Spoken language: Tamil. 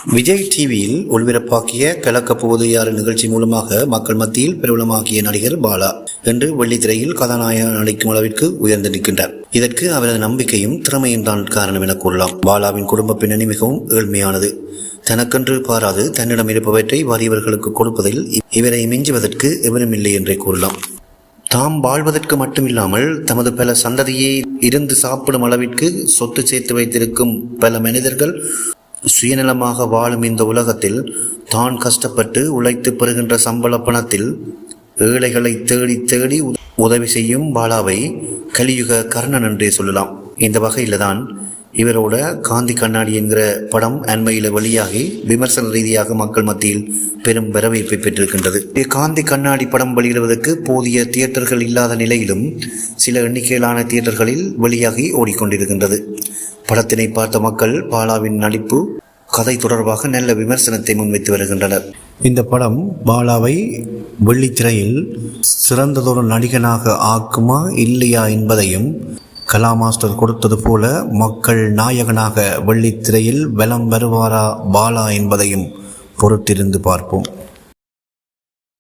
விஜய் டிவியில் ஒளிபரப்பாக்கிய கலக்கப்போவது யார் நிகழ்ச்சி மூலமாக மக்கள் மத்தியில் பிரபலமாகிய நடிகர் பாலா என்று வெள்ளித்திரையில் கதாநாயகன் நடிக்கும் அளவிற்கு உயர்ந்து நிற்கின்றார். இதற்கு அவரது நம்பிக்கையும் திறமையும் தான் காரணம் என கூறலாம். பாலாவின் குடும்ப பின்னணி மிகவும் ஏழ்மையானது. தனக்கென்று பாராது தன்னிடம் இருப்பவற்றை வறியவர்களுக்கு கொடுப்பதில் இவரை மிஞ்சுவதற்கு எவரும் இல்லை என்றே கூறலாம். தாம் வாழ்வதற்கு மட்டுமில்லாமல் தமது பல சந்ததியை இருந்து சாப்பிடும் அளவிற்கு சொத்து சேர்த்து வைத்திருக்கும் பல மனிதர்கள் சுயநலமாக வாழும் இந்த உலகத்தில் தான் கஷ்டப்பட்டு உழைத்து பெறுகின்ற சம்பள பணத்தில் ஏழைகளை தேடி தேடி உதவி செய்யும் பாலாவை கலியுக கர்ணன் என்றே சொல்லலாம். இந்த வகையில் தான் இவரோட காந்தி கண்ணாடி என்கிற படம் அண்மையில் வெளியாகி விமர்சன ரீதியாக மக்கள் மத்தியில் பெரும் வரவேற்பை பெற்றிருக்கின்றது. காந்தி கண்ணாடி படம் வெளியிடுவதற்கு போதிய தியேட்டர்கள் இல்லாத நிலையிலும் சில எண்ணிக்கையிலான தியேட்டர்களில் வெளியாகி ஓடிக்கொண்டிருக்கின்றது. படத்தினை பார்த்த மக்கள் பாலாவின் நடிப்பு, கதை தொடர்பாக நல்ல விமர்சனத்தை முன்வைத்து வருகின்றனர். இந்த படம் பாலாவை வெள்ளித்திரையில் சிறந்ததொரு நடிகனாக ஆக்குமா இல்லையா என்பதையும் கலா மாஸ்டர் கொடுத்தது போல மக்கள் நாயகனாக வெள்ளித்திரையில் வலம் வருவாரா பாலா என்பதையும் பொறுத்திருந்து பார்ப்போம்.